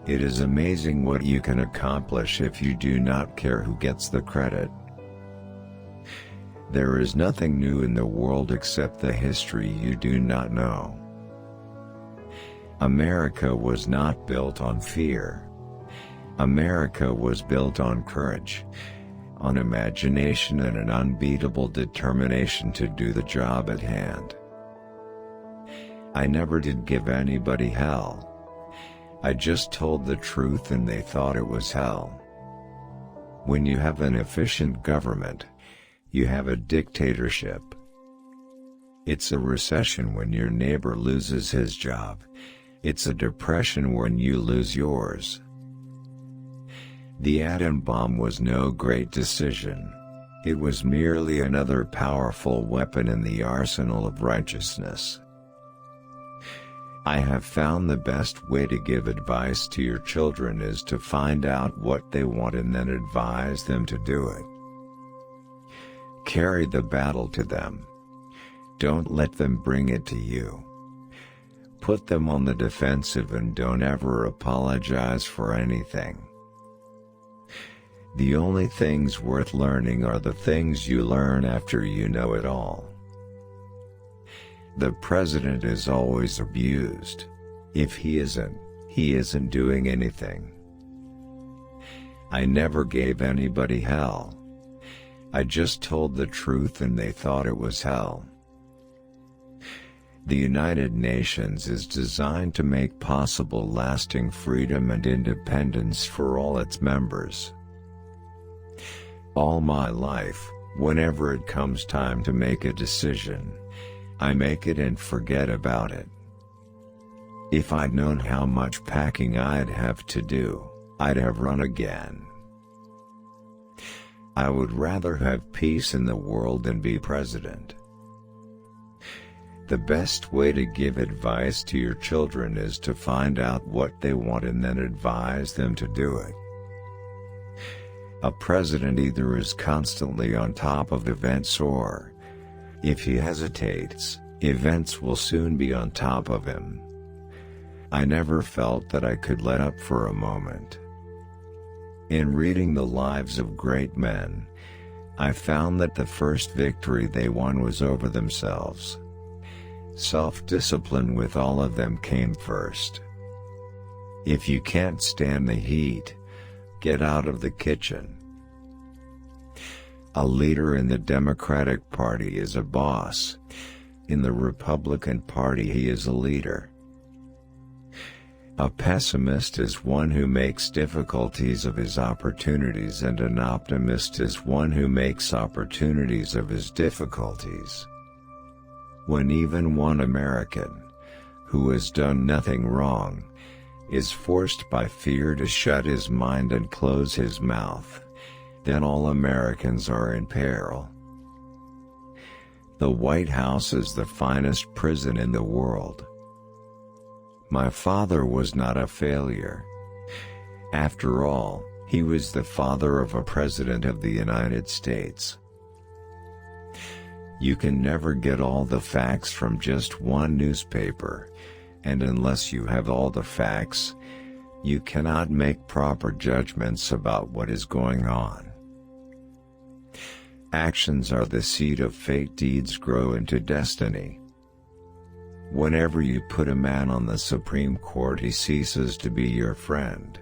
It is amazing what you can accomplish if you do not care who gets the credit. There is nothing new in the world except the history you do not know. America was not built on fear. America was built on courage, on imagination, and an unbeatable determination to do the job at hand. I never did give anybody hell. I just told the truth and they thought it was hell. When you have an efficient government, you have a dictatorship. It's a recession when your neighbor loses his job. It's a depression when you lose yours. The atom bomb was no great decision. It was merely another powerful weapon in the arsenal of righteousness. I have found the best way to give advice to your children is to find out what they want and then advise them to do it. Carry the battle to them. Don't let them bring it to you. Put them on the defensive and don't ever apologize for anything. The only things worth learning are the things you learn after you know it all. The president is always abused. If he isn't doing anything. I never gave anybody hell. I just told the truth and they thought it was hell. The United Nations is designed to make possible lasting freedom and independence for all its members. All my life, whenever it comes time to make a decision, I make it and forget about it. If I'd known how much packing I'd have to do, I'd have run again. I would rather have peace in the world than be president. The best way to give advice to your children is to find out what they want and then advise them to do it. A president either is constantly on top of events or, if he hesitates, events will soon be on top of him. I never felt that I could let up for a moment. In reading the lives of great men, I found that the first victory they won was over themselves. Self-discipline with all of them came first. If you can't stand the heat, get out of the kitchen. A leader in the Democratic Party is a boss. In the Republican Party he is a leader. A pessimist is one who makes difficulties of his opportunities, and an optimist is one who makes opportunities of his difficulties. When even one American, who has done nothing wrong, is forced by fear to shut his mind and close his mouth, then all Americans are in peril. The White House is the finest prison in the world. My father was not a failure. After all, he was the father of a president of the United States. You can never get all the facts from just one newspaper, and unless you have all the facts, you cannot make proper judgments about what is going on. Actions are the seed of fate, deeds grow into destiny. Whenever you put a man on the Supreme Court, he ceases to be your friend.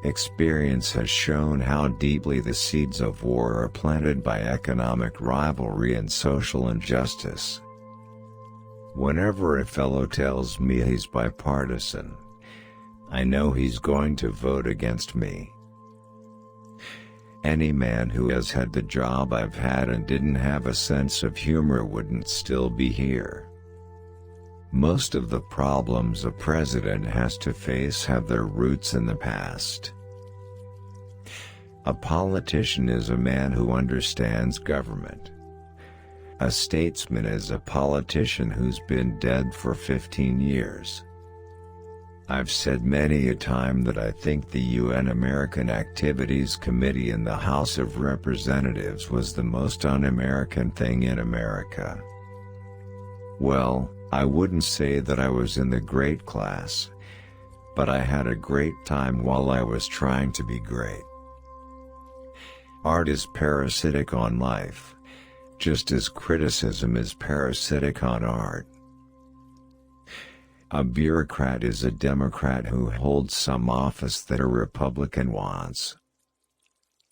Experience has shown how deeply the seeds of war are planted by economic rivalry and social injustice. Whenever a fellow tells me he's bipartisan, I know he's going to vote against me. Any man who has had the job I've had and didn't have a sense of humor wouldn't still be here. Most of the problems a president has to face have their roots in the past. A politician is a man who understands government. A statesman is a politician who's been dead for 15 years. I've said many a time that I think the UN American Activities Committee in the House of Representatives was the most un-American thing in America. Well, I wouldn't say that I was in the great class, but I had a great time while I was trying to be great. Art is parasitic on life, just as criticism is parasitic on art. A bureaucrat is a Democrat who holds some office that a Republican wants.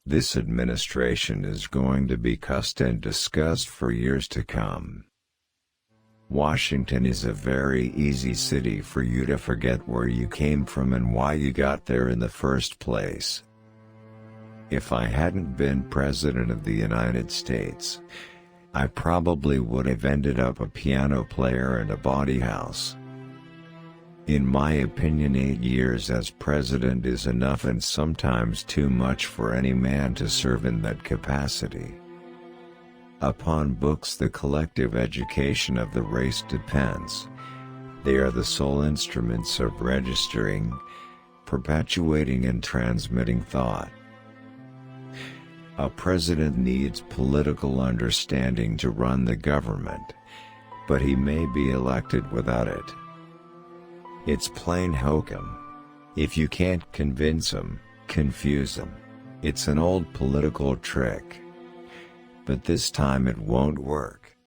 This administration is going to be cussed and discussed for years to come. Washington is a very easy city for you to forget where you came from and why you got there in the first place. If I hadn't been President of the United States, I probably would have ended up a piano player in a bawdy house. In my opinion, 8 years as president is enough and sometimes too much for any man to serve in that capacity. Upon books the collective education of the race depends. They are the sole instruments of registering, perpetuating and transmitting thought. A president needs political understanding to run the government, but he may be elected without it. It's plain hokum. If you can't convince him, confuse him. It's an old political trick. But this time it won't work.